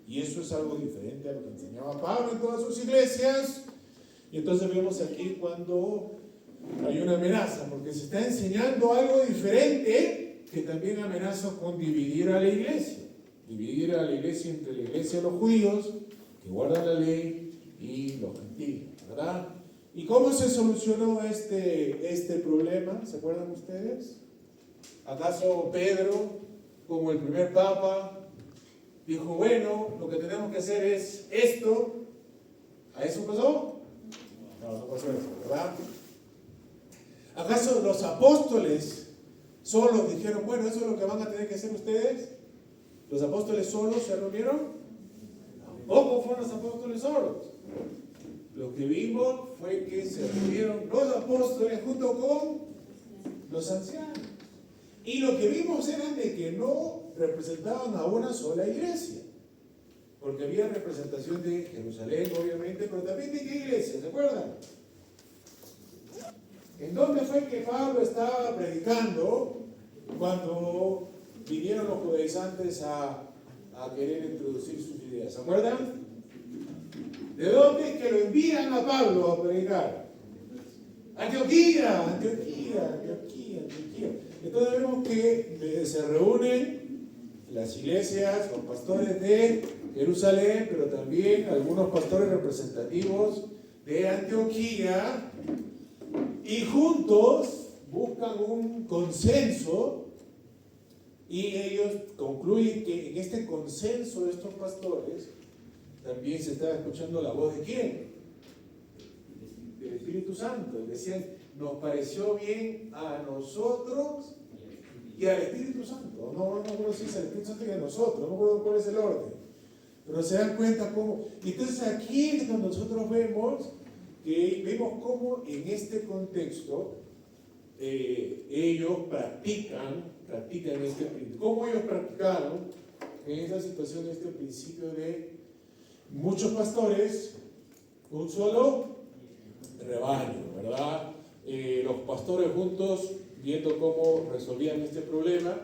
Y eso es algo diferente a lo que enseñaba Pablo en todas sus iglesias. Y entonces vemos aquí cuando hay una amenaza, porque se está enseñando algo diferente que también amenaza con dividir a la iglesia. Dividir a la iglesia entre la iglesia de los judíos, que guardan la ley, y los gentiles, ¿verdad? ¿Y cómo se solucionó este problema? ¿Se acuerdan ustedes? ¿Acaso Pedro, como el primer papa, dijo, bueno, lo que tenemos que hacer es esto? ¿A eso pasó? No pasó eso, ¿verdad? ¿Acaso los apóstoles solos dijeron, bueno, eso es lo que van a tener que hacer ustedes? ¿Los apóstoles solos se reunieron? ¿Cómo fueron los apóstoles solos? Lo que vimos fue que se reunieron los apóstoles junto con los ancianos. Y lo que vimos era de que no representaban a una sola iglesia. Porque había representación de Jerusalén, obviamente, pero también de qué iglesia, ¿se acuerdan? ¿En dónde fue que Pablo estaba predicando cuando vinieron los judaizantes a querer introducir sus ideas? ¿Se acuerdan? ¿De dónde es que lo envían a Pablo a predicar? Antioquía. Entonces vemos que se reúnen las iglesias, los pastores de Jerusalén, pero también algunos pastores representativos de Antioquía, y juntos buscan un consenso, y ellos concluyen que en este consenso de estos pastores también se estaba escuchando la voz de ¿quién? Del Espíritu Santo. Decían, nos pareció bien a nosotros y al Espíritu Santo. No recuerdo si es al Espíritu Santo y a nosotros, no recuerdo cuál es el orden. Pero se dan cuenta cómo. Entonces aquí es donde nosotros vemos cómo en este contexto ellos practican este principio. ¿Cómo ellos practicaron en esa situación este principio de muchos pastores, un solo rebaño, ¿verdad? Los pastores juntos viendo cómo resolvían este problema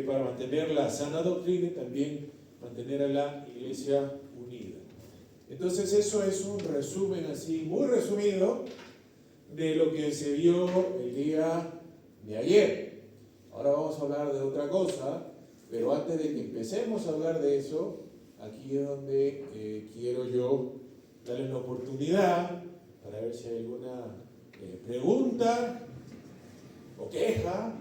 para mantener la sana doctrina y también mantener a la iglesia unida. Entonces eso es un resumen así, muy resumido, de lo que se vio el día de ayer. Ahora vamos a hablar de otra cosa, pero antes de que empecemos a hablar de eso, aquí es donde quiero yo darles la oportunidad para ver si hay alguna pregunta o queja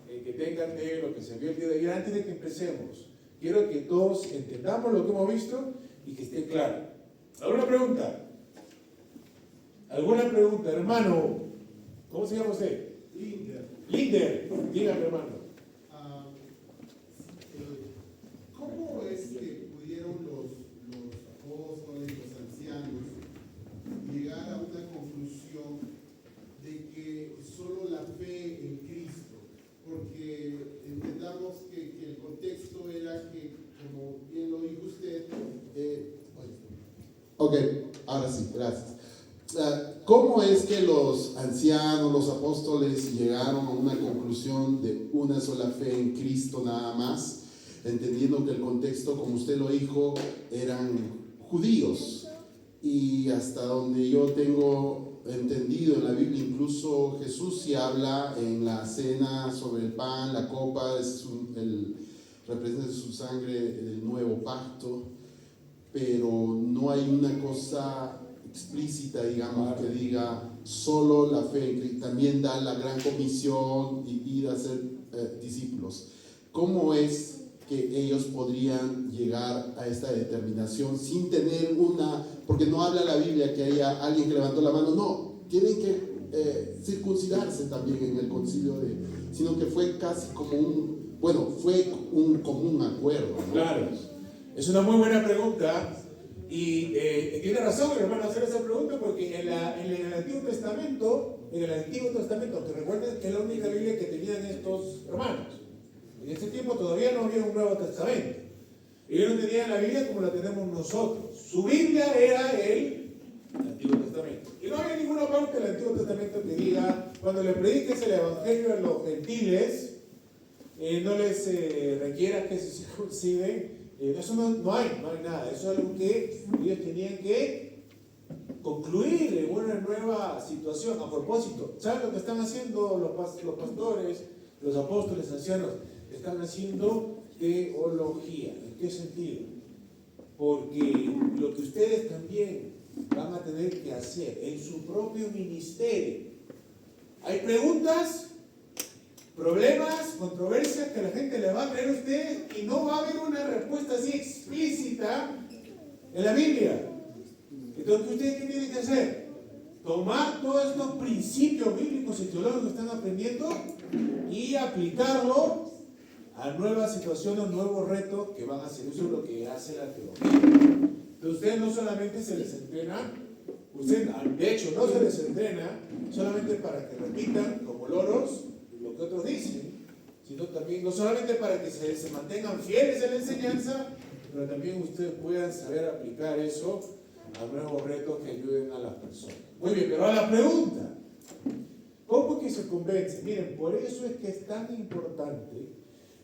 que tengan de lo que se vio el día de ayer. Antes de que empecemos, quiero que todos entendamos lo que hemos visto y que esté claro. ¿Alguna pregunta? ¿Alguna pregunta, hermano? ¿Cómo se llama usted? Linder, dígame, hermano. ¿Cómo es que pudieron los apóstoles y los ancianos llegar a una conclusión de que solo la fe en Cristo? Porque entendamos que el contexto era que, como bien lo dijo usted, ok, ahora sí, gracias. ¿Cómo es que los ancianos, los apóstoles llegaron a una conclusión de una sola fe en Cristo nada más? Entendiendo que el contexto, como usted lo dijo, eran judíos. Y hasta donde yo tengo entendido en la Biblia, incluso Jesús sí habla en la cena sobre el pan, la copa, representa su sangre del nuevo pacto, pero no hay una cosa explícita, digamos, que diga solo la fe. También da la gran comisión y ir a ser discípulos. ¿Cómo es que ellos podrían llegar a esta determinación sin tener porque no habla la Biblia que haya alguien que levantó la mano? No, tienen que circuncidarse también en el concilio sino que fue casi como fue un común acuerdo, ¿no? Claro, es una muy buena pregunta. Y tiene razón el hermano hacer esa pregunta, porque en el Antiguo Testamento, que recuerden que es la única Biblia que tenían estos hermanos. En ese tiempo todavía no había un Nuevo Testamento. Ellos no tenían la Biblia como la tenemos nosotros. Su Biblia era el Antiguo Testamento. Y no había ninguna parte del Antiguo Testamento que diga, cuando le prediques el Evangelio a los gentiles, no les requiera que se circunciden Eso no hay nada. Eso es algo que ellos tenían que concluir en una nueva situación. A propósito, ¿saben lo que están haciendo los pastores, los apóstoles ancianos? Están haciendo teología. ¿En qué sentido? Porque lo que ustedes también van a tener que hacer en su propio ministerio. Hay preguntas, problemas, controversias que la gente le va a traer a ustedes y no va a haber una respuesta así explícita en la Biblia. Entonces, ¿ustedes qué tienen que hacer? Tomar todos estos principios bíblicos y teológicos que están aprendiendo y aplicarlo a nuevas situaciones, nuevos retos que van a hacer. Eso es lo que hace la teología. Entonces, ustedes no solamente se les entrena, de hecho no se les entrena solamente para que repitan como loros lo que otros dicen, sino también no solamente para que se mantengan fieles a la enseñanza, pero también ustedes puedan saber aplicar eso a nuevos retos que ayuden a las personas. Muy bien, pero a la pregunta, ¿cómo que se convence? Miren, por eso es que es tan importante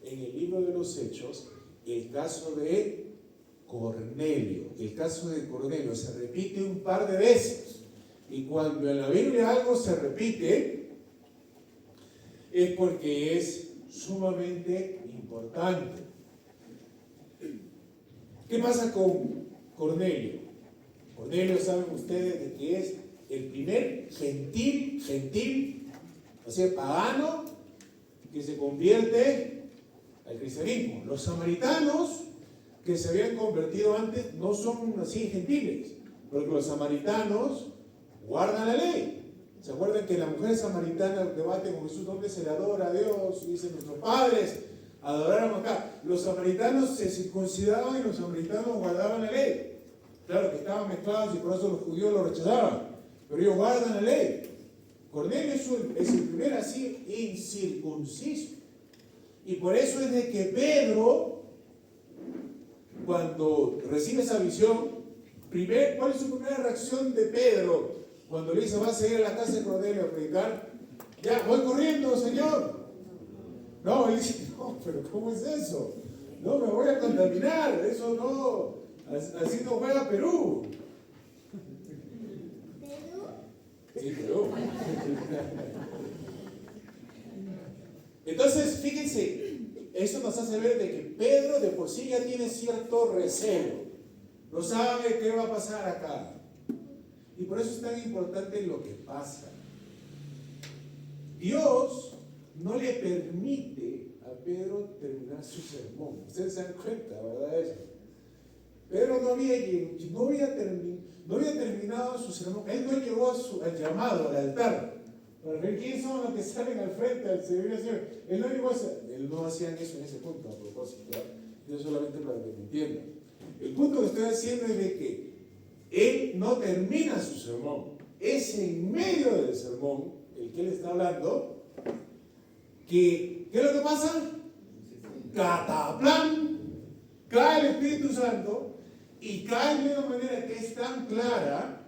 en el libro de los Hechos el caso de Cornelio. El caso de Cornelio se repite un par de veces, y cuando en la Biblia algo se repite es porque es sumamente importante. ¿Qué pasa con Cornelio? Cornelio, saben ustedes de que es el primer gentil, o sea, pagano, que se convierte al cristianismo. Los samaritanos que se habían convertido antes no son así gentiles, porque los samaritanos guardan la ley. ¿Se acuerdan que la mujer samaritana debate con Jesús dónde se le adora a Dios? Y dicen, nuestros padres adoraron acá. Los samaritanos se circuncidaban y los samaritanos guardaban la ley. Claro que estaban mezclados y por eso los judíos lo rechazaban, pero ellos guardan la ley. Cornelio es el primer así incircunciso. Y por eso es de que Pedro, cuando recibe esa visión, ¿cuál es su primera reacción de Pedro? Cuando le dice, va a seguir a la casa de Cornelio a predicar, ya, voy corriendo, Señor. No, él dice, no, pero ¿cómo es eso? No, me voy a contaminar, eso no, así no juega Perú. Sí, Perú. Entonces, fíjense, eso nos hace ver de que Pedro de por sí ya tiene cierto recelo. No sabe qué va a pasar acá. Y por eso es tan importante lo que pasa. Dios no le permite a Pedro terminar su sermón. Ustedes se dan cuenta, ¿verdad? Eso. Pedro no había terminado su sermón. Él no llegó al llamado, al altar, para ver quiénes son los que salen al frente al servir al Señor. Él no hacían eso en ese punto, a propósito. Yo solamente para que me entiendan. El punto que estoy haciendo es de que él no termina su sermón. Es en medio del sermón, el que él está hablando, ¿qué es lo que pasa? Cataplán, cae el Espíritu Santo y cae de una manera que es tan clara,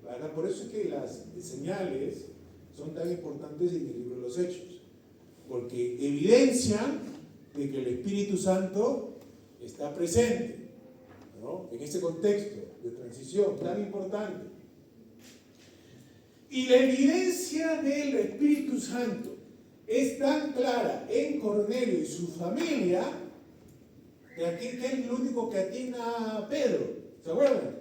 ¿verdad? Por eso es que las señales son tan importantes en el libro de los Hechos, porque evidencian de que el Espíritu Santo está presente, ¿no? En este contexto de transición tan importante. Y la evidencia del Espíritu Santo es tan clara en Cornelio y su familia, que aquí es lo único que atina a Pedro. ¿Se acuerdan?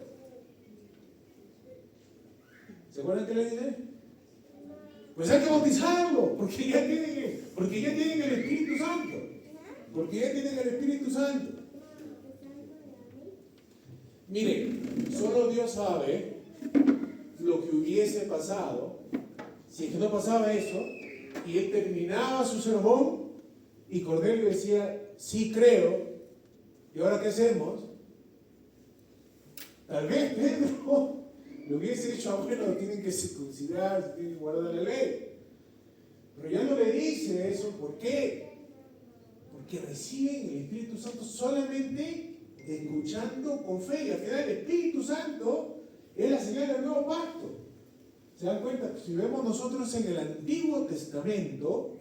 ¿Se acuerdan qué le dice? Pues hay que bautizarlo, porque ya tienen el Espíritu Santo. Porque ya tienen el Espíritu Santo. Miren, solo Dios sabe lo que hubiese pasado si es que no pasaba eso y él terminaba su sermón y Cornelio decía, sí creo, ¿y ahora qué hacemos? Tal vez Pedro le hubiese dicho, bueno, tienen que circuncidar, tienen que guardar la ley. Pero ya no le dice eso, ¿por qué? Porque reciben el Espíritu Santo solamente escuchando con fe, y al final el Espíritu Santo es la señal del nuevo pacto. ¿Se dan cuenta? Si vemos nosotros en el Antiguo Testamento,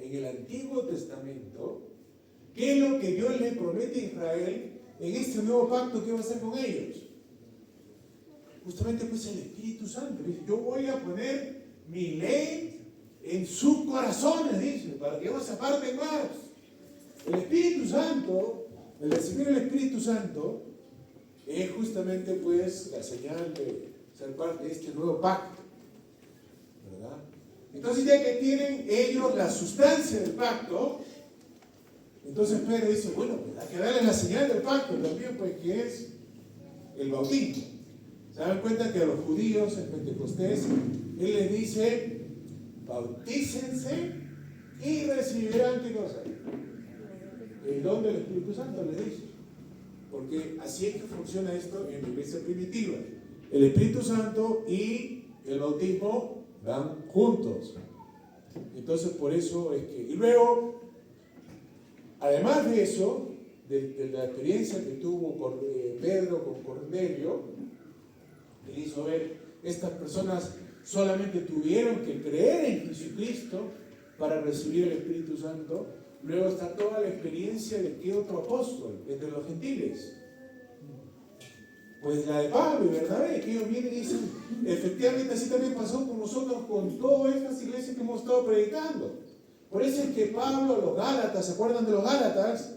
¿qué es lo que Dios le promete a Israel en este nuevo pacto, ¿qué va a hacer con ellos? Justamente pues el Espíritu Santo. Dice, yo voy a poner mi ley en sus corazones, dice, para que ellos se aparten más. El Espíritu Santo, el recibir el Espíritu Santo, es justamente pues la señal de ser parte de este nuevo pacto, ¿verdad? Entonces ya que tienen ellos la sustancia del pacto, entonces Pedro dice, bueno, pues hay que darle la señal del pacto también, pues que es el bautismo. ¿Se dan cuenta que a los judíos en Pentecostés, él les dice, bautícense y recibirán, ¿qué cosa? El don del Espíritu Santo, les dice. Porque así es que funciona esto en la iglesia primitiva. El Espíritu Santo y el bautismo van juntos. Entonces por eso es que... Y luego, además de eso, de la experiencia que tuvo Pedro con Cornelio, él hizo ver, estas personas solamente tuvieron que creer en Jesucristo para recibir el Espíritu Santo. Luego está toda la experiencia de qué otro apóstol, entre los gentiles. Pues la de Pablo y Bernabé, que ellos vienen y dicen, efectivamente así también pasó con nosotros, con todas estas iglesias que hemos estado predicando. Por eso es que Pablo a los Gálatas, ¿se acuerdan de los Gálatas?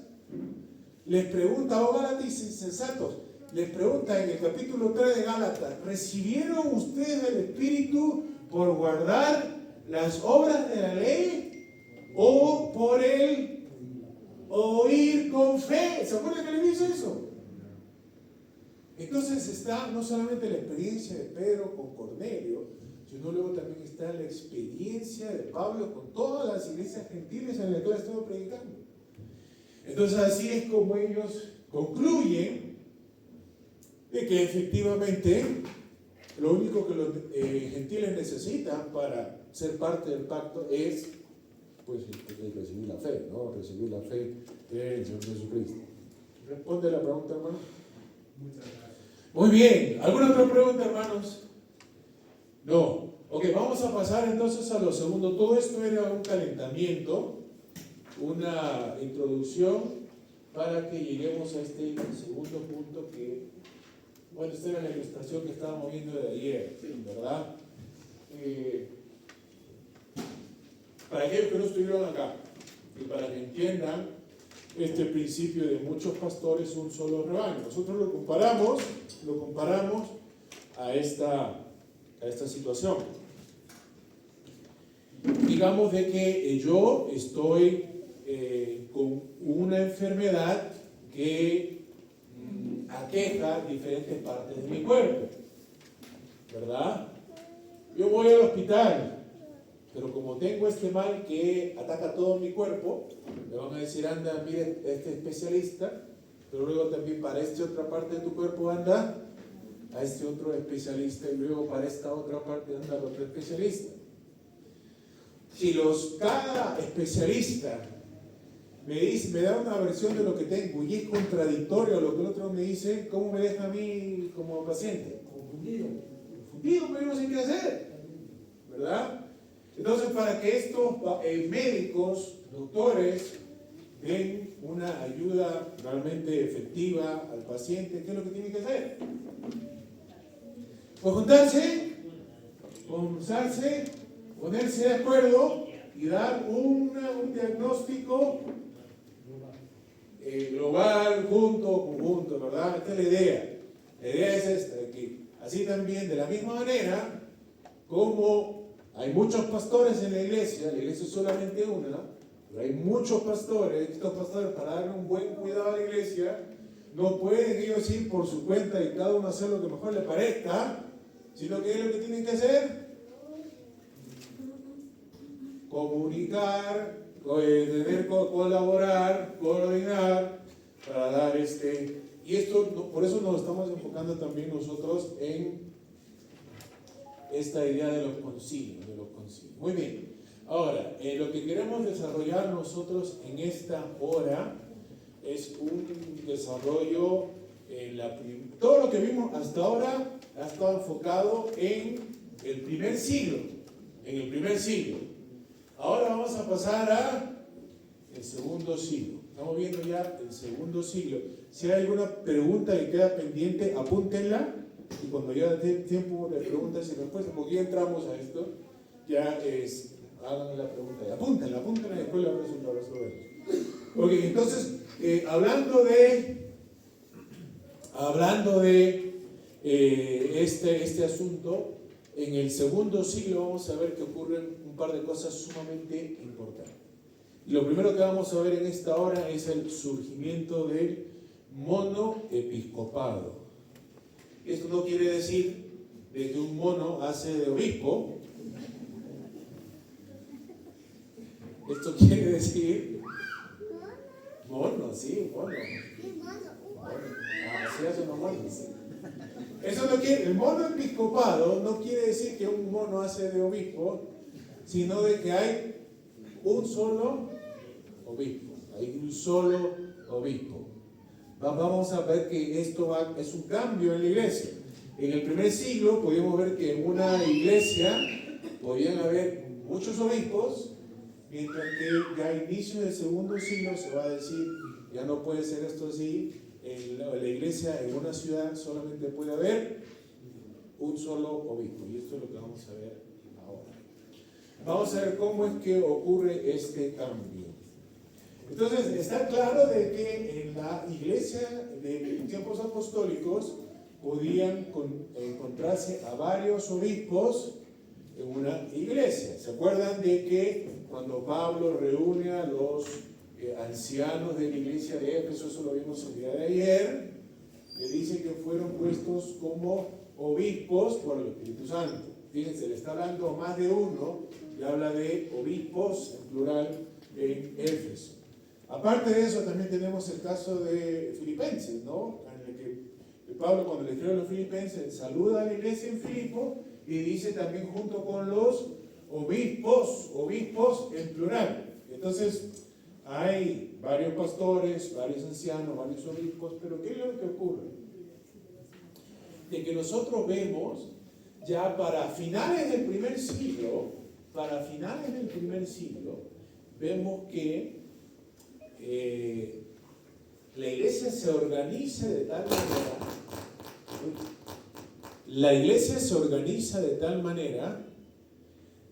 Les pregunta, oh Gálatas insensatos, les pregunta en el capítulo 3 de Gálatas, ¿recibieron ustedes el Espíritu por guardar las obras de la ley o por el oír con fe? ¿Se acuerdan que le dice eso? Entonces está no solamente la experiencia de Pedro con Cornelio, sino luego también está la experiencia de Pablo con todas las iglesias gentiles en las que él ha estado predicando. Entonces así es como ellos concluyen de que efectivamente lo único que los gentiles necesitan para ser parte del pacto es pues recibir la fe, ¿no? Recibir la fe en el Señor Jesucristo. ¿Responde la pregunta, hermano? Muchas gracias. Muy bien. ¿Alguna otra pregunta, hermanos? No. Ok, vamos a pasar entonces a lo segundo. Todo esto era un calentamiento, una introducción para que lleguemos a este segundo punto que, bueno, esta era la ilustración que estábamos viendo de ayer, ¿verdad? Para aquellos que no estuvieron acá y para que entiendan este principio de muchos pastores, un solo rebaño. Nosotros lo comparamos a esta situación. Digamos de que yo estoy con una enfermedad que aqueja diferentes partes de mi cuerpo, ¿verdad? Yo voy al hospital, pero como tengo este mal que ataca todo mi cuerpo, me van a decir, anda, mire, este especialista, pero luego también para esta otra parte de tu cuerpo anda a este otro especialista, y luego para esta otra parte anda al otro especialista. Si cada especialista me da una versión de lo que tengo y es contradictorio a lo que el otro me dice, ¿cómo me deja a mí como paciente? Confundido, pero no sé qué hacer, ¿verdad? Entonces, para que estos médicos, doctores, den una ayuda realmente efectiva al paciente, ¿qué es lo que tienen que hacer? Pues juntarse, conversarse, ponerse de acuerdo y dar un diagnóstico global, conjunto, ¿verdad? Esta es la idea. La idea es esta, de que así también, de la misma manera, como hay muchos pastores en la iglesia es solamente una, pero hay muchos pastores, estos pastores para darle un buen cuidado a la iglesia, no pueden ellos ir por su cuenta y cada uno hacer lo que mejor le parezca, sino que es lo que tienen que hacer, comunicar, colaborar, coordinar, para dar y esto, por eso nos estamos enfocando también nosotros en esta idea de los concilios. Muy bien. Ahora, lo que queremos desarrollar nosotros en esta hora es un desarrollo todo lo que vimos hasta ahora ha estado enfocado en el primer siglo. Ahora vamos a pasar a el segundo siglo. Estamos viendo ya el segundo siglo. Si hay alguna pregunta que queda pendiente, apúntenla. Y cuando ya tiempo de preguntas y respuestas, porque ya entramos a esto, ya hagan la pregunta. Apúntenla y después la resolvemos. Ok, entonces, hablando de este asunto, en el segundo siglo vamos a ver que ocurren un par de cosas sumamente importantes. Y lo primero que vamos a ver en esta hora es el surgimiento del monoepiscopado. Esto no quiere decir de que un mono hace de obispo. Esto quiere decir mono, sí, mono. Así hacen los monos. Eso no quiere, el monoepiscopado no quiere decir que un mono hace de obispo, sino de que hay un solo obispo. Hay un solo obispo. Vamos a ver que esto es un cambio en la iglesia. En el primer siglo podíamos ver que en una iglesia podían haber muchos obispos, mientras que ya a inicio del segundo siglo se va a decir, ya no puede ser esto así, en la iglesia en una ciudad solamente puede haber un solo obispo. Y esto es lo que vamos a ver ahora. Vamos a ver cómo es que ocurre este cambio. Entonces, está claro de que en la iglesia de tiempos apostólicos podían encontrarse a varios obispos en una iglesia. ¿Se acuerdan de que cuando Pablo reúne a los ancianos de la iglesia de Éfeso, eso lo vimos el día de ayer, que dice que fueron puestos como obispos por el Espíritu Santo? Fíjense, le está hablando más de uno y habla de obispos en plural en Éfeso. Aparte de eso, también tenemos el caso de Filipenses, ¿no? En el que Pablo, cuando le escribe a los Filipenses, saluda a la iglesia en Filipo y dice también junto con los obispos en plural. Entonces, hay varios pastores, varios ancianos, varios obispos, pero ¿qué es lo que ocurre? De que nosotros vemos ya para finales del primer siglo, vemos que la iglesia se organiza de tal manera,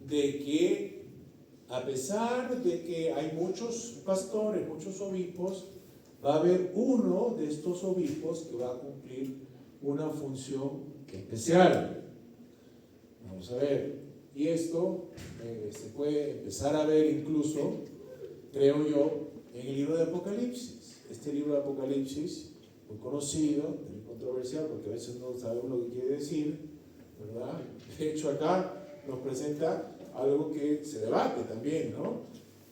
de que a pesar de que hay muchos pastores, muchos obispos, va a haber uno de estos obispos que va a cumplir una función especial. Vamos a ver, y esto se puede empezar a ver incluso, creo yo, en el libro de Apocalipsis. Este libro de Apocalipsis, muy conocido, muy controversial, porque a veces no sabemos lo que quiere decir, ¿verdad? De hecho, acá nos presenta algo que se debate también, ¿no?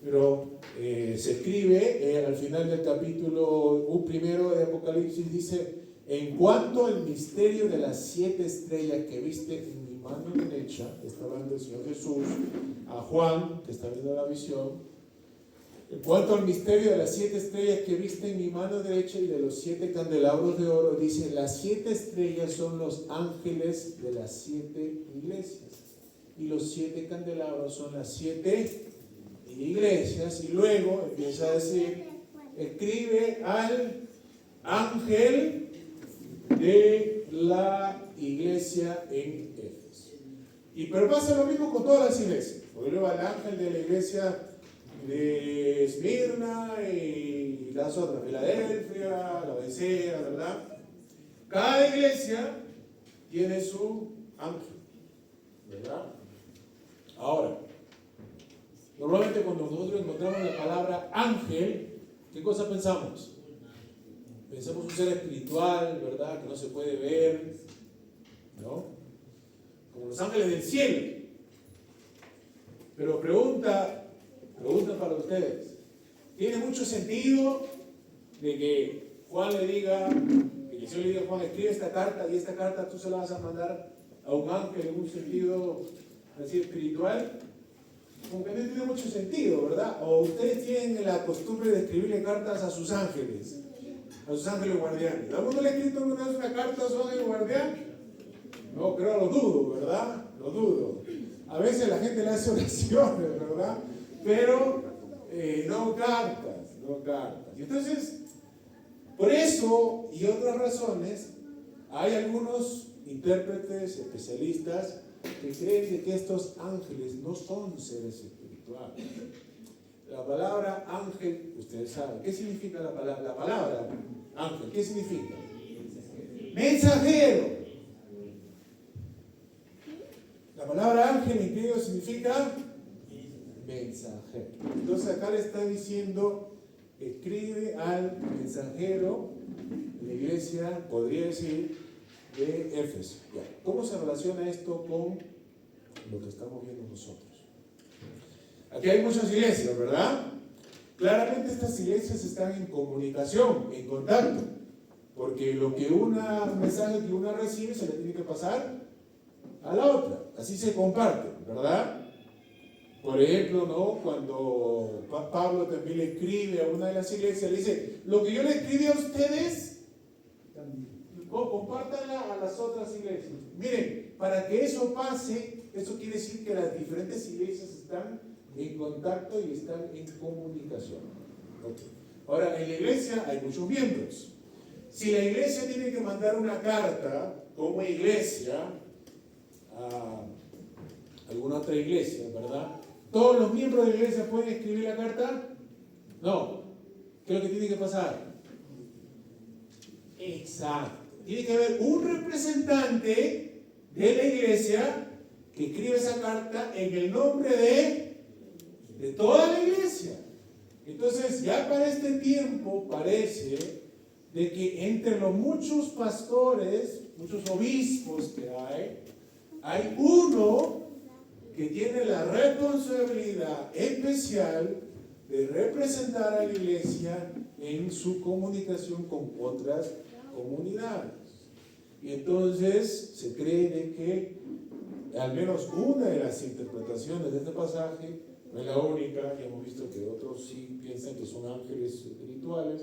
Pero se escribe al final del capítulo primero de Apocalipsis, dice: en cuanto al misterio de las 7 estrellas que viste en mi mano derecha, está hablando el Señor Jesús a Juan, que está viendo la visión. En cuanto al misterio de las 7 estrellas que viste en mi mano derecha y de los 7 candelabros de oro, dice: las 7 estrellas son los ángeles de las 7 iglesias. Y los 7 candelabros son las 7 iglesias. Y luego empieza a decir: escribe al ángel de la iglesia en Éfeso. Pero pasa lo mismo con todas las iglesias. Porque luego al ángel de la iglesia de Esmirna y las otras, Filadelfia, la Odisea, ¿verdad? Cada iglesia tiene su ángel, ¿verdad? Ahora, normalmente cuando nosotros encontramos la palabra ángel, ¿qué cosa pensamos? Pensamos un ser espiritual, ¿verdad? Que no se puede ver, ¿no? Como los ángeles del cielo. Pero pregunta para ustedes: ¿tiene mucho sentido de que Juan le diga, que el Señor le diga a Juan, escribe esta carta, y esta carta tú se la vas a mandar a un ángel en un sentido así espiritual? Como que no tiene mucho sentido, ¿verdad? O ustedes tienen la costumbre de escribirle cartas a sus ángeles guardianes. ¿Alguno le ha escrito alguna vez una carta a su ángel guardián? No, pero lo dudo, ¿verdad? Lo dudo. A veces la gente le hace oraciones, ¿verdad? Pero no cartas. Y entonces, Por eso y otras razones, hay algunos intérpretes, especialistas, que creen de que estos ángeles no son seres espirituales. La palabra ángel, ustedes saben, ¿qué significa la palabra ángel? ¿Qué significa? Mensajero. La palabra ángel en griego significa mensajero. Entonces acá le está diciendo, escribe al mensajero de la iglesia, podría decir, de Éfeso. ¿Cómo se relaciona esto con lo que estamos viendo nosotros? Aquí hay muchas iglesias, ¿verdad? Claramente estas iglesias están en comunicación, en contacto, porque un mensaje que una recibe se le tiene que pasar a la otra, así se comparte, ¿verdad? Por ejemplo, ¿no? Cuando Pablo también le escribe a una de las iglesias, le dice, lo que yo le escribí a ustedes, compártanla a las otras iglesias. Miren, para que eso pase, eso quiere decir que las diferentes iglesias están en contacto y están en comunicación. Okay. Ahora, en la iglesia hay muchos miembros. Si la iglesia tiene que mandar una carta como iglesia a alguna otra iglesia, ¿verdad? ¿Todos los miembros de la iglesia pueden escribir la carta? No. ¿Qué es lo que tiene que pasar? Exacto. Tiene que haber un representante de la iglesia que escribe esa carta en el nombre de toda la iglesia. Entonces, ya para este tiempo parece de que entre los muchos pastores, muchos obispos que hay uno que tiene la responsabilidad especial de representar a la iglesia en su comunicación con otras comunidades. Y entonces se cree de que al menos una de las interpretaciones de este pasaje, no es la única, ya hemos visto que otros sí piensan que son ángeles espirituales,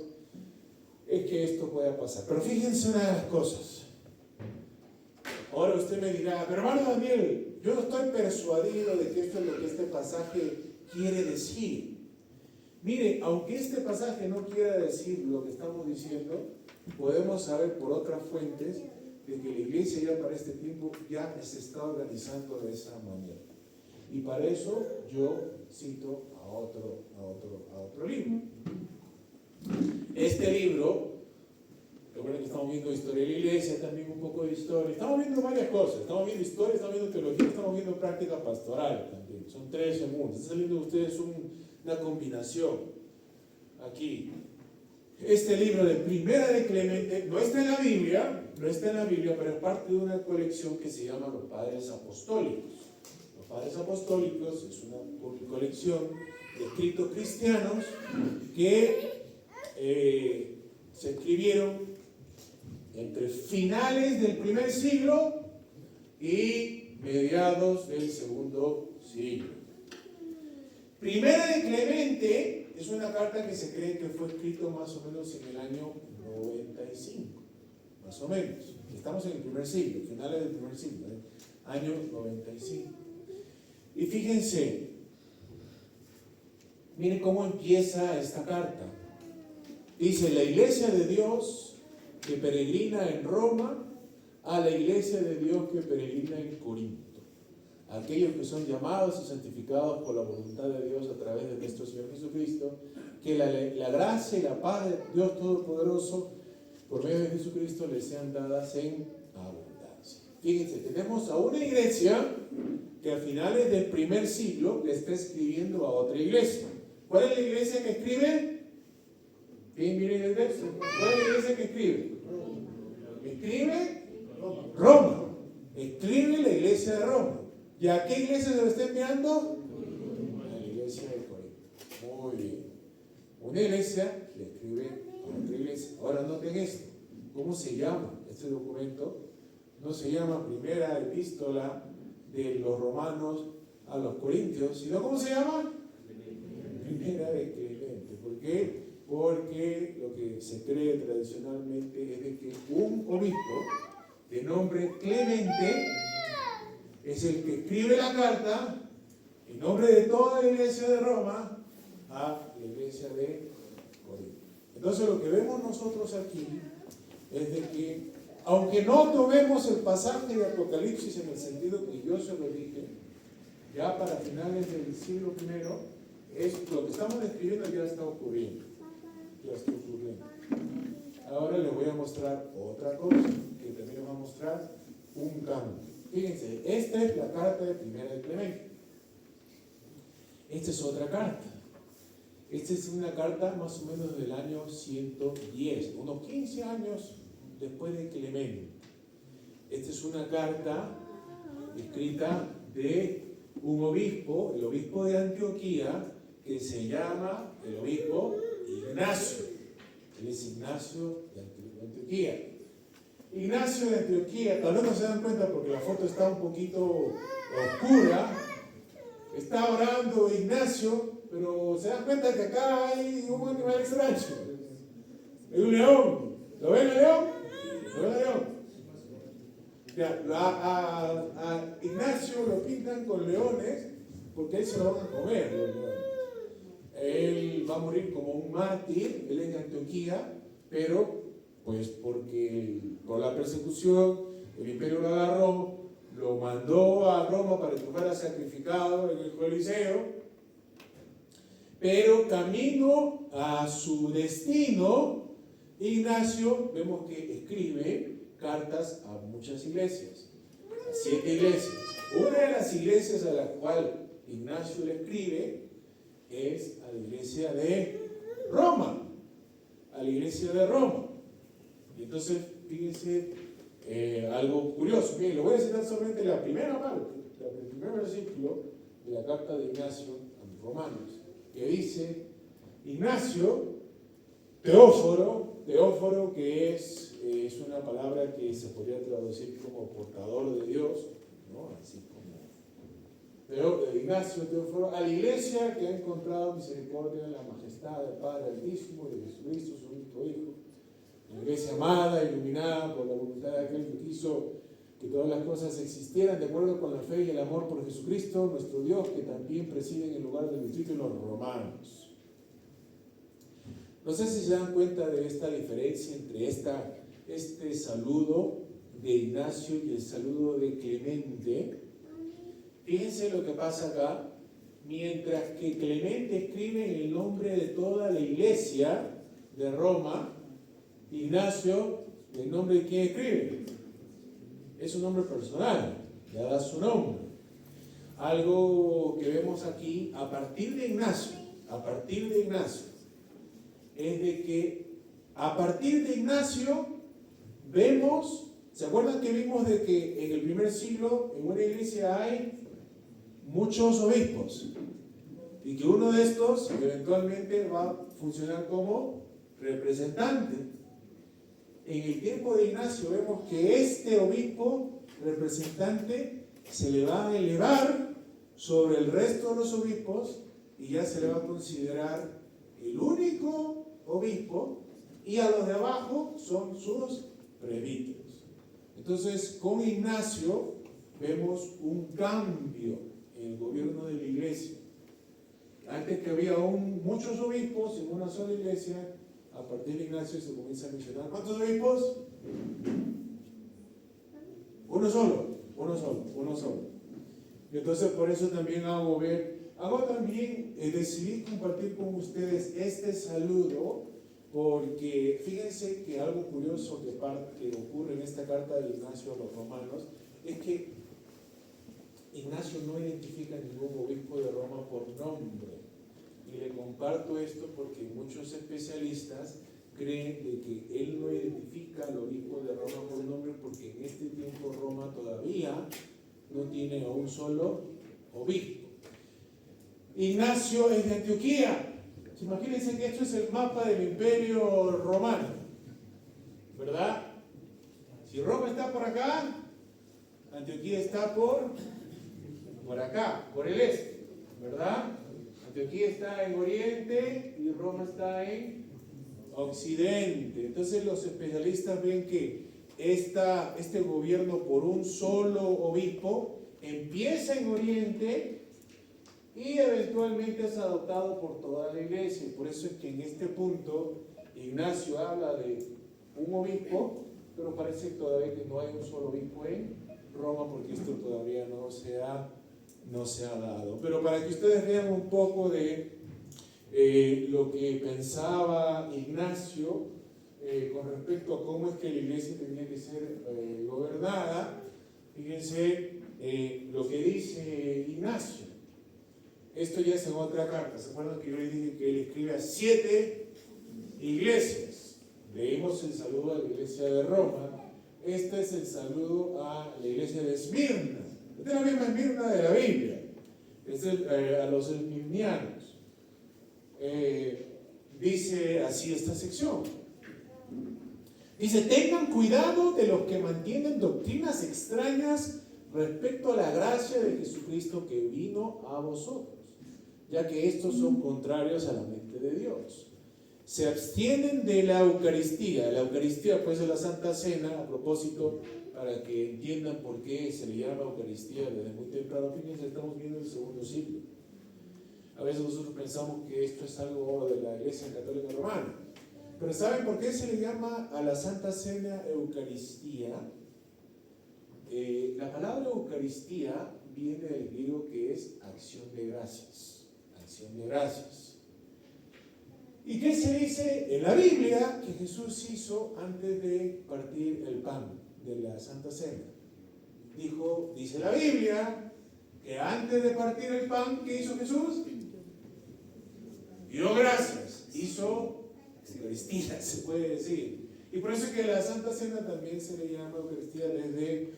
es que esto pueda pasar. Pero fíjense una de las cosas. Ahora usted me dirá, pero hermano Daniel, yo no estoy persuadido de que esto es lo que este pasaje quiere decir. Mire, aunque este pasaje no quiera decir lo que estamos diciendo, podemos saber por otras fuentes de que la iglesia ya para este tiempo ya se está organizando de esa manera. Y para eso yo cito a otro libro. Este libro, recuerden que estamos viendo historia de la iglesia, también un poco de historia, estamos viendo varias cosas, estamos viendo historia, estamos viendo teología, estamos viendo práctica pastoral también, son tres en uno, está saliendo de ustedes una combinación aquí. Este libro de Primera de Clemente no está en la Biblia, pero es parte de una colección que se llama Los Padres Apostólicos. Los Padres Apostólicos es una colección de escritos cristianos que se escribieron entre finales del primer siglo y mediados del segundo siglo. Primera de Clemente es una carta que se cree que fue escrito más o menos en el año 95, más o menos. Estamos en el primer siglo, finales del primer siglo, año 95. Y fíjense, miren cómo empieza esta carta. Dice, la iglesia de Dios que peregrina en Roma, a la iglesia de Dios que peregrina en Corinto. Aquellos que son llamados y santificados por la voluntad de Dios a través de nuestro Señor Jesucristo, que la gracia y la paz de Dios Todopoderoso, por medio de Jesucristo, les sean dadas en abundancia. Fíjense, tenemos a una iglesia que a finales del primer siglo le está escribiendo a otra iglesia. ¿Cuál es la iglesia que escribe? ¿Quién viene el verso? ¿Cuál es la iglesia que escribe? Escribe Roma. Escribe la iglesia de Roma. ¿Y a qué iglesia se lo está enviando? A la iglesia de Corinto. Muy bien. Una iglesia le escribe a otra iglesia. Ahora noten esto. ¿Cómo se llama este documento? No se llama Primera Epístola de los Romanos a los Corintios, sino ¿cómo se llama? Primera de Clemente. ¿Por qué? Porque lo que se cree tradicionalmente es de que un obispo de nombre Clemente es el que escribe la carta en nombre de toda la iglesia de Roma a la iglesia de Corinto. Entonces lo que vemos nosotros aquí es de que, aunque no tomemos el pasaje de Apocalipsis en el sentido que yo se lo dije, ya para finales del siglo I, es lo que estamos describiendo ya está ocurriendo. Ya está ocurriendo. Ahora les voy a mostrar otra cosa, que también les va a mostrar un cambio. Fíjense, esta es la carta de Primera de Clemente. Esta es otra carta. Esta es una carta más o menos del año 110, unos 15 años después de Clemente. Esta es una carta escrita de un obispo, el obispo de Antioquía, que se llama el obispo Ignacio. Él es Ignacio de Antioquía. Ignacio de Antioquía, tal vez no se dan cuenta porque la foto está un poquito oscura. Está orando Ignacio, pero se dan cuenta que acá hay un animal extraño. Es un león. ¿Lo ven el león? ¿Lo ven el león? Ya, a Ignacio lo pintan con leones porque ahí se lo van a comer los leones. Él va a morir como un mártir, él es de Antioquía, pero pues porque por la persecución el imperio lo agarró, lo mandó a Roma para que fuera sacrificado en el Coliseo, pero camino a su destino, Ignacio, vemos que escribe cartas a muchas iglesias, a 7 iglesias. Una de las iglesias a la cual Ignacio le escribe es a la iglesia de Roma, a la iglesia de Roma. Y entonces, fíjense algo curioso. Bien, lo voy a citar solamente la primera parte, el primer versículo de la carta de Ignacio a los romanos, que dice: Ignacio, Teóforo, que es una palabra que se podría traducir como portador de Dios, ¿no? Así como Ignacio, Teóforo, a la iglesia que ha encontrado misericordia en la majestad del Padre Altísimo y de Jesucristo, su único Hijo, una iglesia amada, iluminada por la voluntad de aquel que quiso que todas las cosas existieran de acuerdo con la fe y el amor por Jesucristo, nuestro Dios, que también preside en el lugar del distrito de los romanos. No sé si se dan cuenta de esta diferencia entre este saludo de Ignacio y el saludo de Clemente. Fíjense lo que pasa acá. Mientras que Clemente escribe en el nombre de toda la iglesia de Roma, Ignacio, ¿el nombre de quién escribe? Es un nombre personal, le da su nombre. Algo que vemos aquí, a partir de Ignacio, es de que a partir de Ignacio vemos, ¿se acuerdan que vimos de que en el primer siglo en una iglesia hay muchos obispos? Y que uno de estos eventualmente va a funcionar como representante. En el tiempo de Ignacio vemos que este obispo representante se le va a elevar sobre el resto de los obispos y ya se le va a considerar el único obispo, y a los de abajo son sus presbíteros. Entonces, con Ignacio vemos un cambio en el gobierno de la iglesia. Antes que había muchos obispos en una sola iglesia, a partir de Ignacio se comienza a mencionar. ¿Cuántos obispos? Uno solo. Y entonces por eso también decidí compartir con ustedes este saludo, porque fíjense que algo curioso que ocurre en esta carta de Ignacio a los romanos es que Ignacio no identifica a ningún obispo de Roma por nombre. Y le comparto esto porque muchos especialistas creen de que él no identifica al obispo de Roma por nombre porque en este tiempo Roma todavía no tiene a un solo obispo. Ignacio es de Antioquía. Imagínense que esto es el mapa del imperio romano, ¿verdad? Si Roma está por acá, Antioquía está por acá, por el este, ¿verdad? Antioquía está en oriente y Roma está en occidente. Entonces los especialistas ven que este gobierno por un solo obispo empieza en oriente y eventualmente es adoptado por toda la iglesia. Y por eso es que en este punto Ignacio habla de un obispo, pero parece todavía que no hay un solo obispo en Roma, porque esto todavía no se ha dado. Pero para que ustedes vean un poco de lo que pensaba Ignacio con respecto a cómo es que la iglesia tenía que ser gobernada, fíjense lo que dice Ignacio. Esto ya es en otra carta. ¿Se acuerdan que yo les dije que él escribe a 7 iglesias? Leímos el saludo a la iglesia de Roma. Este es el saludo a la iglesia de Esmirna. Esta es la misma Esmirna de la Biblia. Es a los esmirnianos. Dice así esta sección. Dice: tengan cuidado de los que mantienen doctrinas extrañas respecto a la gracia de Jesucristo que vino a vosotros, ya que estos son contrarios a la mente de Dios. Se abstienen de la Eucaristía. La Eucaristía pues es la Santa Cena, a propósito, para que entiendan por qué se le llama Eucaristía desde muy temprano. Fíjense, estamos viendo el segundo siglo. A veces nosotros pensamos que esto es algo de la Iglesia Católica Romana. Pero ¿saben por qué se le llama a la Santa Cena Eucaristía? La palabra Eucaristía viene del griego, que es acción de gracias. Acción de gracias. ¿Y qué se dice en la Biblia que Jesús hizo antes de partir el pan de la Santa Cena? Dice la Biblia que antes de partir el pan, ¿qué hizo Jesús? Dio gracias. Hizo Eucaristía, se puede decir. Y por eso es que la Santa Cena también se le llama Eucaristía desde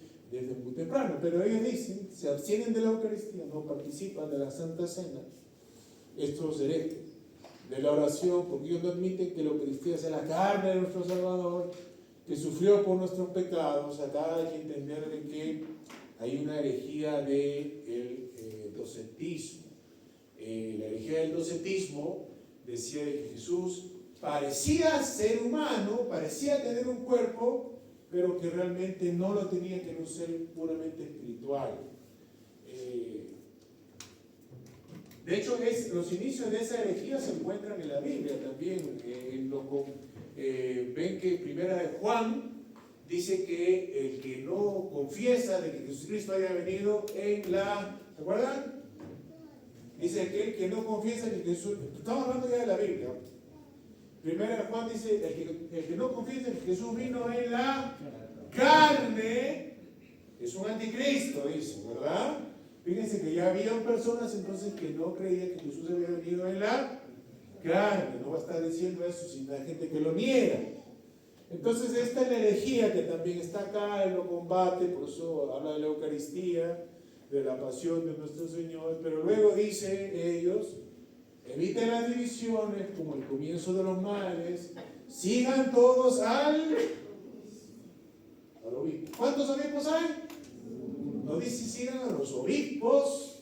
muy temprano. Pero ellos dicen, se abstienen de la Eucaristía, no participan de la Santa Cena, estos herejes, de la oración, porque ellos no admiten que la Eucaristía sea la carne de nuestro Salvador, que sufrió por nuestros pecados. Acá hay que entender de que hay una herejía del docetismo. La herejía del docetismo decía de que Jesús parecía ser humano, parecía tener un cuerpo, pero que realmente no lo tenía, que era un ser puramente espiritual. De hecho, los inicios de esa herejía se encuentran en la Biblia también. Ven que Primera de Juan dice que el que no confiesa de que Jesucristo haya venido en la... ¿Se acuerdan? Dice aquel que no confiesa que Jesús... Estamos hablando ya de la Biblia. Primera de Juan dice, el que no confiesa que Jesús vino en la carne es un anticristo, dice, ¿verdad? Fíjense que ya había personas entonces que no creían que Jesús había venido en la carne. No va a estar diciendo eso, sino hay gente que lo niega. Entonces esta es la herejía que también está acá, él lo combate, por eso habla de la Eucaristía, de la pasión de nuestro Señor, pero luego dice ellos: eviten las divisiones como el comienzo de los males, sigan todos al obispo. ¿Cuántos obispos hay? No dice sigan a los obispos,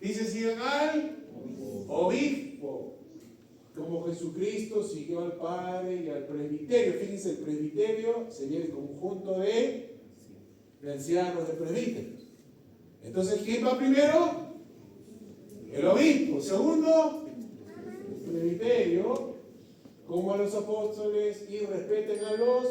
dice sigan al obispo, como Jesucristo siguió al Padre y al presbiterio. Fíjense, el presbiterio sería el conjunto de ancianos, de presbíteros. Entonces, ¿quién va primero? El obispo. Segundo, el presbiterio, como a los apóstoles, y respeten a los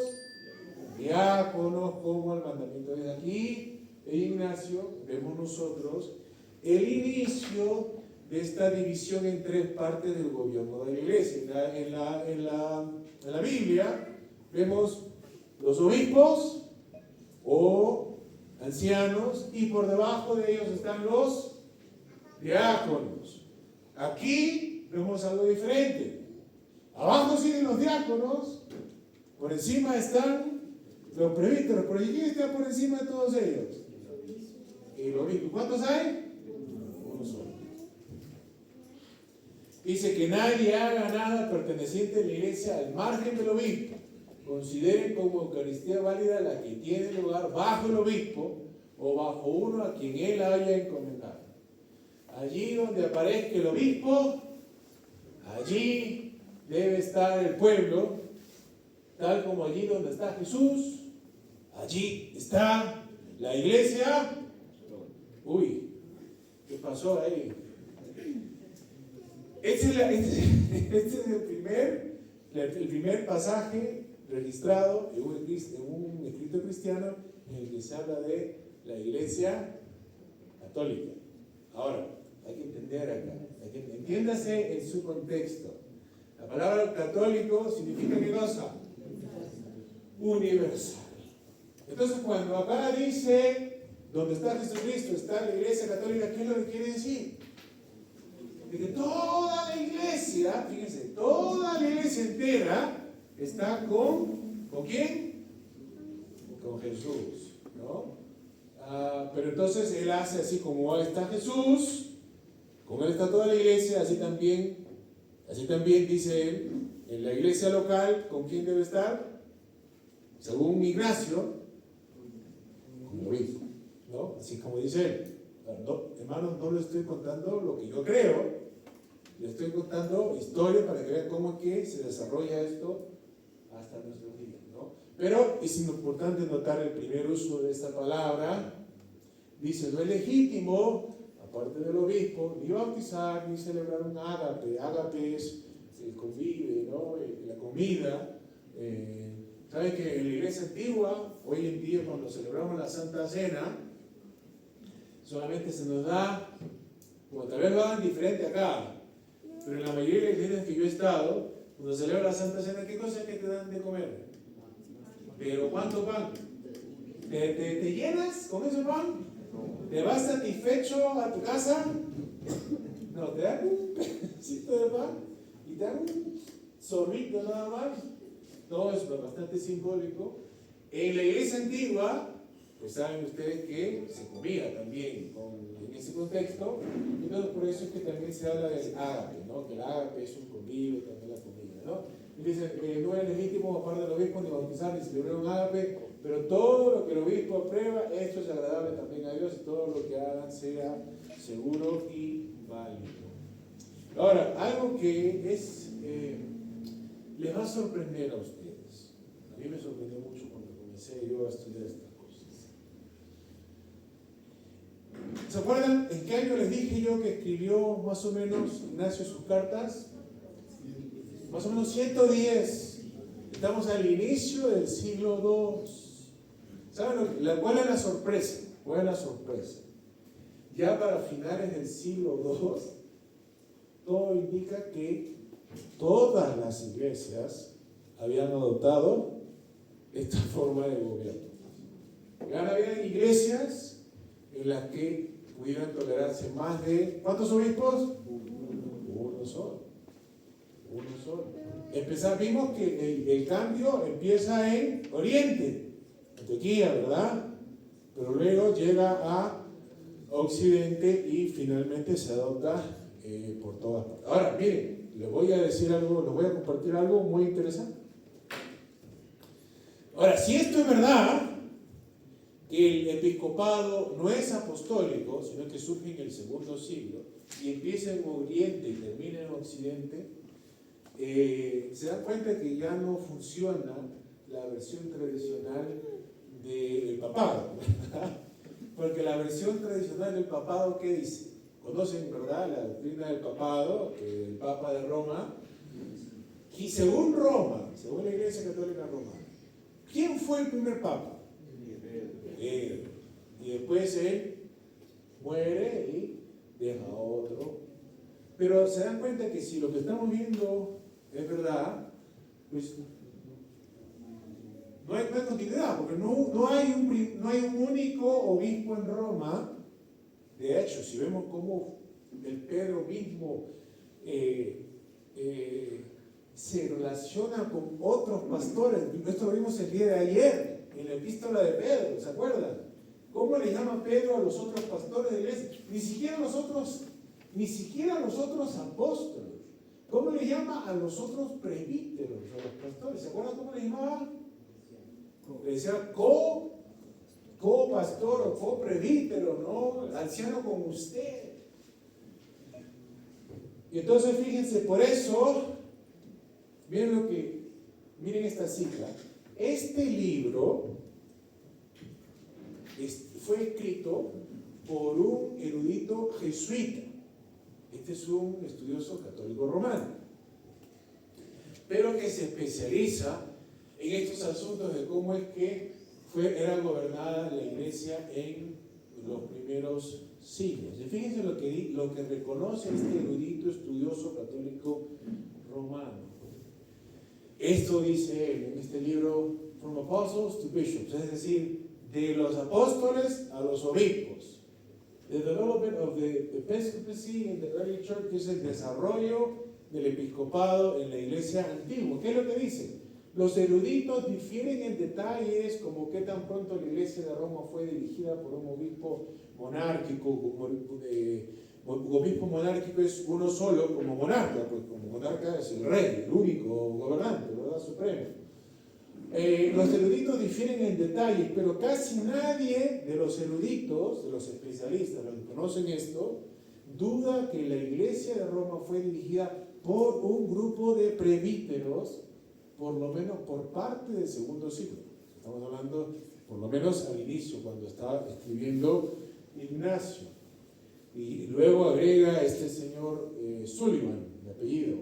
diáconos, como al mandamiento de aquí. En Ignacio vemos nosotros el inicio de esta división en 3 partes del gobierno de la iglesia. En la Biblia vemos los obispos o ancianos, y por debajo de ellos están los diáconos. Aquí vemos algo diferente. Abajo siguen los diáconos, por encima están los presbíteros. ¿Por quién está por encima de todos ellos? El obispo. ¿Cuántos hay? Uno solo. Dice que nadie haga nada perteneciente a la iglesia al margen del obispo. Consideren como Eucaristía válida la que tiene lugar bajo el obispo o bajo uno a quien él haya encomendado. Allí donde aparezca el obispo, allí debe estar el pueblo, tal como allí donde está Jesús, allí está la iglesia. Uy, ¿qué pasó ahí? Este es el primer el primer pasaje registrado en un escrito cristiano en el que se habla de la Iglesia Católica. Ahora, hay que entender acá, entiéndase en su contexto. La palabra católico significa ¿qué cosa? Universal. Entonces, cuando acá dice, donde está Jesucristo, está la Iglesia Católica, ¿qué es lo que quiere decir? De que toda la iglesia, fíjense, toda la iglesia entera está ¿con quién? Con Jesús, ¿no? Pero entonces él hace así como está Jesús, con él está toda la iglesia, así también dice él, en la iglesia local, ¿con quién debe estar? Según Ignacio, con el obispo, ¿no? Así como dice él. No, hermanos, no le estoy contando lo que yo creo, le estoy contando historia para que vean cómo es que se desarrolla esto hasta nuestros días, ¿no? Pero es importante notar el primer uso de esta palabra. Dice, no es legítimo, aparte del obispo, ni bautizar, ni celebrar un ágape. Ágape es el convive, ¿no? La comida. ¿Saben que en la iglesia antigua, hoy en día cuando celebramos la Santa Cena, solamente se nos da, como tal vez lo hagan diferente acá, pero en la mayoría de las iglesias que yo he estado, cuando se celebra la Santa Cena, ¿qué cosa es que te dan de comer? Pero ¿cuánto pan? ¿Te llenas con ese pan? ¿Te vas satisfecho a tu casa? No, te dan un pedacito de pan y te dan un sorbito nada más. Todo es bastante simbólico. En la iglesia antigua, pues saben ustedes que se comía también en ese contexto, y entonces por eso es que también se habla del ágape, ¿no? Que el ágape es un convivio, también la comida, ¿no? Y dicen que no es legítimo, aparte del obispo, ni bautizar, ni celebrar un ágape, pero todo lo que el obispo aprueba, esto es agradable también a Dios, y todo lo que hagan sea seguro y válido. Ahora, algo que les va a sorprender a ustedes. A mí me sorprendió mucho cuando comencé yo a estudiar estas cosas. ¿Se acuerdan en qué año les dije yo que escribió más o menos Ignacio sus cartas? Más o menos 110. Estamos al inicio del siglo II. ¿Saben cuál es la sorpresa? ¿Cuál es la sorpresa? Ya para finales del siglo II, todo indica que todas las iglesias habían adoptado esta forma de gobierno. Ya había iglesias en las que pudieran tolerarse más de... ¿Cuántos obispos? Uno solo. Vimos que el cambio empieza en Oriente, Antioquía, ¿verdad? Pero luego llega a Occidente y finalmente se adopta por todas partes. Ahora, miren, les voy a decir algo, les voy a compartir algo muy interesante. Ahora, si esto es verdad, que el episcopado no es apostólico, sino que surge en el segundo siglo y empieza en Oriente y termina en Occidente, se dan cuenta que ya no funciona la versión tradicional del papado, ¿verdad? Porque la versión tradicional del papado, ¿qué dice? Conocen, ¿verdad?, la doctrina del papado, el Papa de Roma, y según Roma, según la Iglesia Católica Romana, ¿quién fue el primer papa? Pedro. Y después él muere y deja a otro. Pero se dan cuenta que si lo que estamos viendo es verdad, pues no hay continuidad, porque no hay un único obispo en Roma. De hecho, si vemos cómo el Pedro mismo se relaciona con otros pastores, esto lo vimos el día de ayer, en la epístola de Pedro, ¿se acuerdan? ¿Cómo le llama Pedro a los otros pastores de la iglesia? Ni siquiera los otros apóstoles. ¿Cómo le llama a los otros presbíteros, a los pastores? ¿Se acuerdan cómo le llamaba? Le decía co-pastor o co-presbítero, ¿no? Anciano con usted. Y entonces fíjense, por eso, miren esta cifra. Este libro fue escrito por un erudito jesuita. Este es un estudioso católico romano. pero que se especializa en estos asuntos de cómo es que era gobernada la iglesia en los primeros siglos. Y fíjense lo que reconoce este erudito estudioso católico romano. Esto dice él en este libro, From Apostles to Bishops, es decir, de los apóstoles a los obispos. The development of the episcopacy in the early church, que es el desarrollo del episcopado en la iglesia antigua. ¿Qué es lo que dice? Los eruditos difieren en detalles como qué tan pronto la iglesia de Roma fue dirigida por un obispo monárquico. Obispo monárquico es uno solo como monarca, pues como monarca es el rey, el único gobernante, ¿verdad? Supremo. Los eruditos difieren en detalles, pero casi nadie de los eruditos, de los especialistas, los que conocen esto, duda que la iglesia de Roma fue dirigida por un grupo de presbíteros, por lo menos por parte del segundo siglo. Estamos hablando, por lo menos al inicio, cuando estaba escribiendo Ignacio. Y luego agrega este señor Sullivan, de apellido.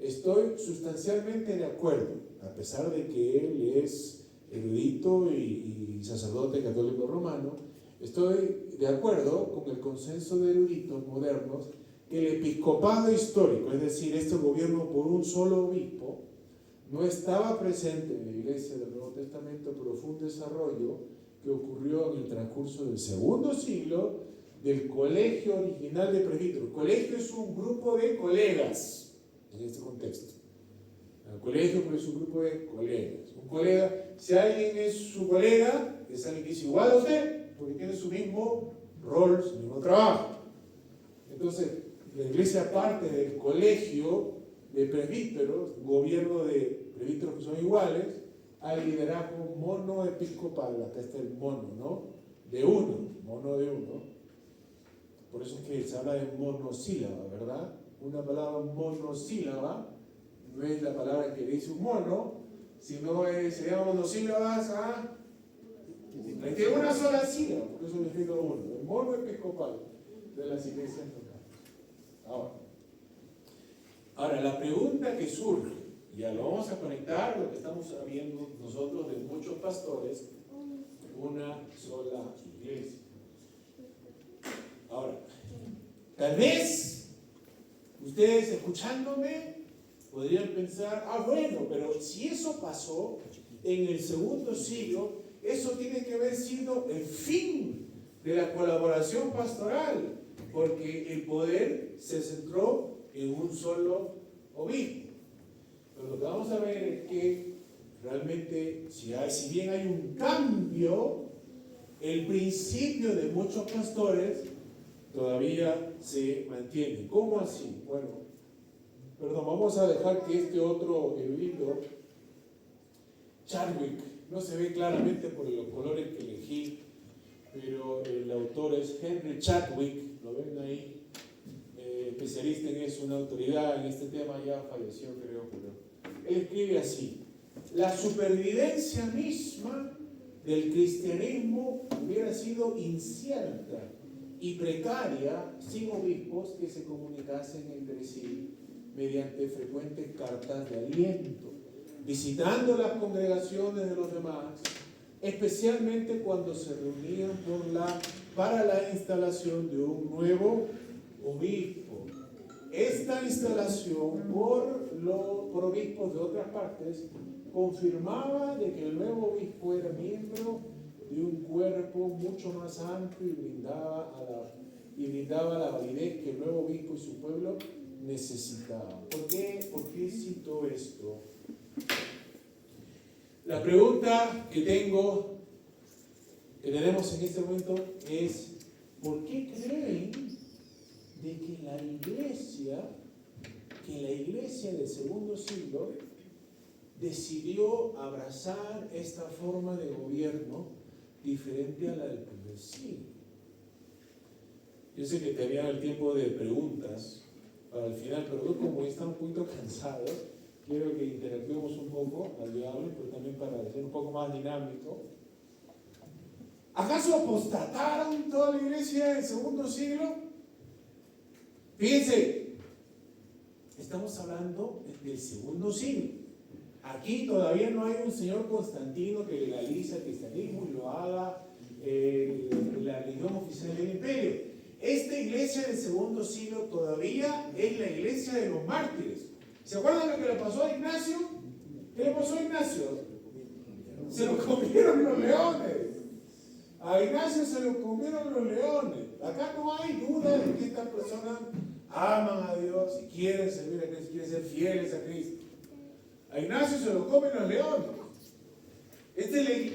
Estoy sustancialmente de acuerdo, a pesar de que él es erudito y sacerdote católico romano, estoy de acuerdo con el consenso de eruditos modernos que el episcopado histórico, es decir, este gobierno por un solo obispo, no estaba presente en la iglesia del Nuevo Testamento, pero fue un desarrollo que ocurrió en el transcurso del segundo siglo del colegio original de presbíteros. El colegio es un grupo de colegas en este contexto. El colegio es un grupo de colegas. Un colega, si alguien es su colega, es alguien que es igual a usted, porque tiene su mismo rol, su mismo trabajo. Entonces, la iglesia parte del colegio de presbíteros, gobierno de presbíteros que son iguales, al liderazgo monoepiscopal. Acá está el mono, ¿no? De uno, mono de uno. Por eso es que se habla de monosílaba, ¿verdad? Una palabra monosílaba no es la palabra que dice un mono, sino se llama monosílabas a de una sola sílaba, por eso significa uno, el mono episcopal de las iglesias locales. Ahora, la pregunta que surge, ya lo vamos a conectar, lo que estamos sabiendo nosotros de muchos pastores, una sola iglesia. Ahora, tal vez ustedes escuchándome podrían pensar, bueno, pero si eso pasó en el segundo siglo, eso tiene que haber sido el fin de la colaboración pastoral, porque el poder se centró en un solo obispo. Pero lo que vamos a ver es que realmente, si bien hay un cambio, el principio de muchos pastores todavía se mantiene. ¿Cómo así? Bueno, vamos a dejar que este otro erudito, Chadwick, no se ve claramente por los colores que elegí, pero el autor es Henry Chadwick, lo ven ahí, especialista en eso, una autoridad en este tema, ya falleció creo, pero él escribe así: la supervivencia misma del cristianismo hubiera sido incierta y precaria sin obispos que se comunicasen entre sí mediante frecuentes cartas de aliento, visitando las congregaciones de los demás, especialmente cuando se reunían para la instalación de un nuevo obispo. Esta instalación por obispos de otras partes confirmaba de que el nuevo obispo era miembro de un cuerpo mucho más amplio y brindaba la validez que el nuevo obispo y su pueblo necesitaban. ¿Por qué cito esto? La pregunta que tenemos en este momento es: ¿por qué creen de que la iglesia del segundo siglo decidió abrazar esta forma de gobierno diferente a la del primer siglo? Yo sé que tenía el tiempo de preguntas para el final, pero yo, como está un poquito cansado, quiero que interactuemos un poco al diablo, pero también para ser un poco más dinámico. ¿Acaso apostataron toda la iglesia del segundo siglo? Fíjense, estamos hablando de del segundo siglo. Aquí todavía no hay un señor Constantino que legaliza el cristianismo y lo haga la religión oficial del imperio. Esta iglesia del segundo siglo todavía es la iglesia de los mártires. ¿Se acuerdan lo que le pasó a Ignacio? ¿Qué le pasó a Ignacio? Se lo comieron los leones. A Ignacio se lo comieron los leones. Acá no hay duda de que estas personas aman a Dios y quieren servir a Cristo, quieren ser fieles a Cristo. A Ignacio se lo comen los leones.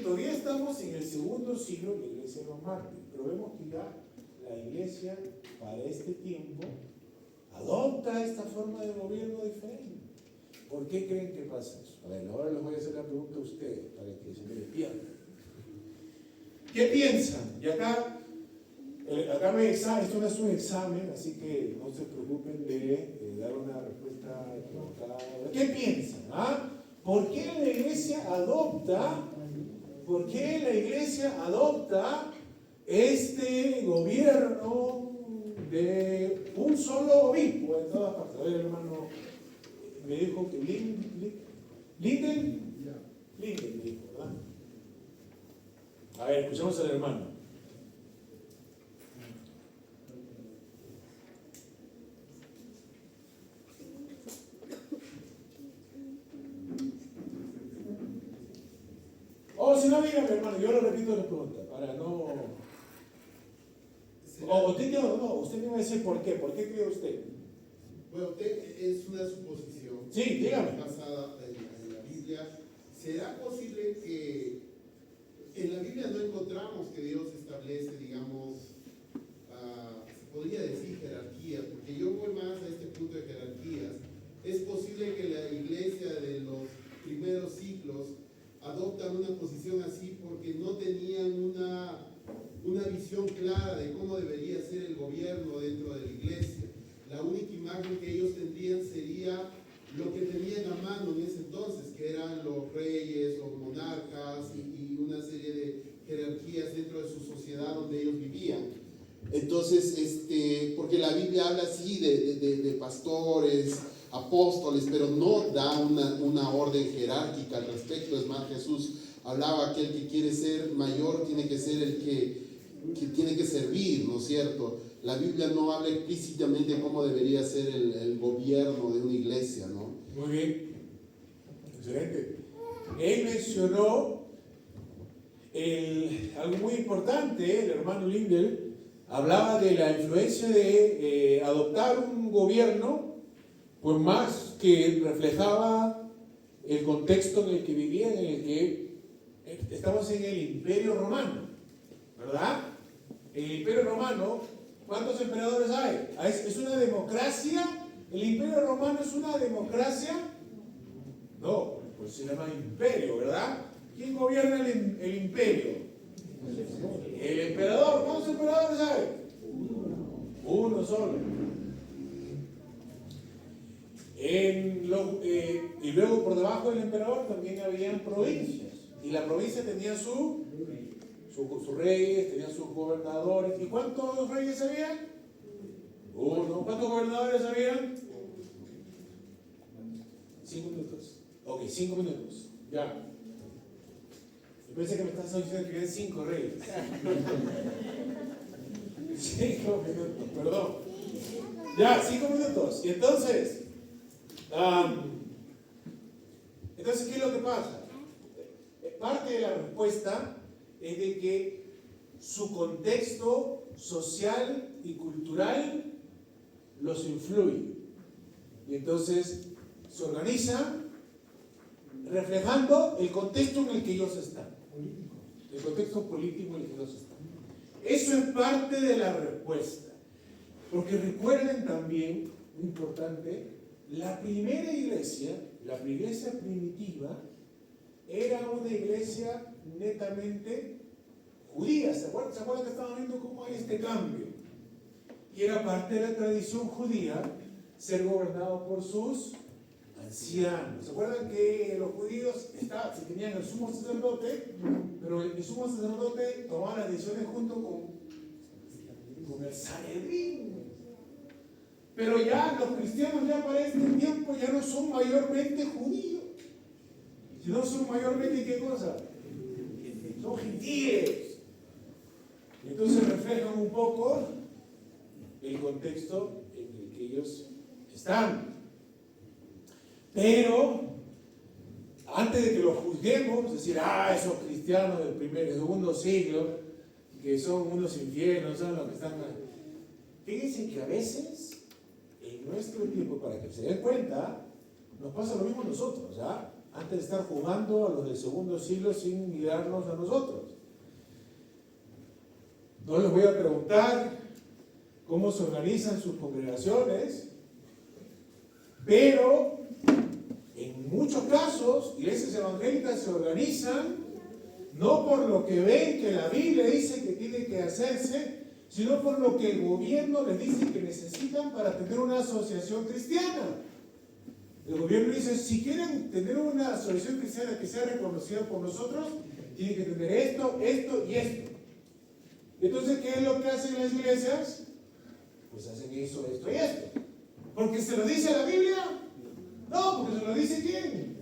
Todavía estamos en el segundo siglo de la iglesia de los mártires, pero vemos que ya la iglesia para este tiempo adopta esta forma de gobierno diferente. ¿Por qué creen que pasa eso? A ver, ahora les voy a hacer la pregunta a ustedes para que se me despierten. ¿Qué piensan? Y acá no hay examen, esto no es un examen, así que no se preocupen de dar una respuesta equivocada. ¿Qué piensan? ¿Por qué la iglesia adopta este gobierno de un solo obispo en todas partes? A ver, el hermano me dijo que Linden me dijo, ¿verdad? A ver, escuchamos al hermano. Si no, dígame, hermano, yo lo repito la pregunta, para no... usted me va a decir por qué cree usted. Bueno, es una suposición. Sí, dígame. Basada en la Biblia. ¿Será posible que en la Biblia no encontramos que Dios establece, digamos, se podría decir jerarquía? Porque yo voy más a este punto de jerarquías. Es posible que la iglesia de los primeros siglos adoptan una posición así porque no tenían una visión clara de cómo debería ser el gobierno dentro de la iglesia. La única imagen que ellos tendrían sería lo que tenían a mano en ese entonces, que eran los reyes, los monarcas y una serie de jerarquías dentro de su sociedad donde ellos vivían. Entonces, porque la Biblia habla así de pastores, apóstoles, pero no da una orden jerárquica al respecto. Es más, Jesús hablaba que el que quiere ser mayor tiene que ser el que tiene que servir, ¿no es cierto? La Biblia no habla explícitamente de cómo debería ser el gobierno de una iglesia, ¿no? Muy bien, excelente. Él mencionó algo muy importante, el hermano Lindell hablaba de la influencia de adoptar un gobierno, pues más que reflejaba el contexto en el que vivían, en el que estamos en el Imperio Romano, ¿verdad? El Imperio Romano, ¿cuántos emperadores hay? ¿Es una democracia? ¿El Imperio Romano es una democracia? No, pues se llama imperio, ¿verdad? ¿Quién gobierna el imperio? El emperador. ¿Cuántos emperadores hay? Uno solo. Y luego por debajo del emperador también habían provincias. Y la provincia tenía sus reyes, tenía sus gobernadores. ¿Y cuántos reyes había? Uno. ¿Cuántos gobernadores había? 5 minutos. Ok, 5 minutos. Ya. Yo pensé que me estás diciendo que había 5 reyes. 5 minutos, perdón. Ya, 5 minutos. Y entonces, ¿qué es lo que pasa? Parte de la respuesta es de que su contexto social y cultural los influye. Y entonces se organiza reflejando el contexto en el que ellos están. El contexto político en el que ellos están. Eso es parte de la respuesta. Porque recuerden también, muy importante, la primera iglesia primitiva, era una iglesia netamente judía. ¿Se acuerdan que estaban viendo cómo hay este cambio? Y era parte de la tradición judía ser gobernado por sus ancianos. ¿Se acuerdan que los judíos se tenían el sumo sacerdote, pero el sumo sacerdote tomaba las decisiones junto con el Sanedrín? Pero ya los cristianos ya para este tiempo ya no son mayormente judíos, sino son mayormente ¿qué cosa? Son gentiles. Entonces reflejan un poco el contexto en el que ellos están. Pero antes de que los juzguemos, decir, esos cristianos del primer y segundo siglo, que son unos infieles, son los que están... Fíjense que a veces, en nuestro tiempo, para que se den cuenta, nos pasa lo mismo a nosotros, ¿ya? Antes de estar jugando a los del segundo siglo sin mirarnos a nosotros. No les voy a preguntar cómo se organizan sus congregaciones, pero en muchos casos, iglesias evangélicas se organizan no por lo que ven que la Biblia dice que tiene que hacerse, sino por lo que el gobierno les dice que necesitan para tener una asociación cristiana. El gobierno dice, si quieren tener una asociación cristiana que sea reconocida por nosotros, tienen que tener esto, esto y esto. Entonces, ¿qué es lo que hacen las iglesias? Pues hacen eso, esto y esto. ¿Porque se lo dice la Biblia? No, porque se lo dice ¿quién?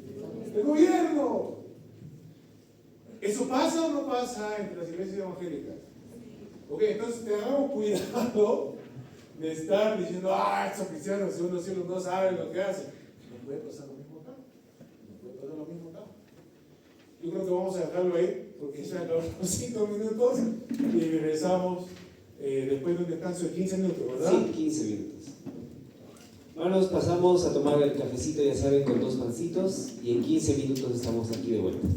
El gobierno. ¿Eso pasa o no pasa entre las iglesias evangélicas? Ok, entonces tengamos cuidado de estar diciendo, estos cristianos de segundo siglo no saben lo que hacen. No puede pasar lo mismo acá. No puede pasar lo mismo acá. Yo creo que vamos a dejarlo ahí, porque ya acabamos 5 minutos y regresamos después de un descanso de 15 minutos, ¿verdad? Sí, 15 minutos. Hermanos, pasamos a tomar el cafecito, ya saben, con 2 pancitos, y en 15 minutos estamos aquí de vuelta.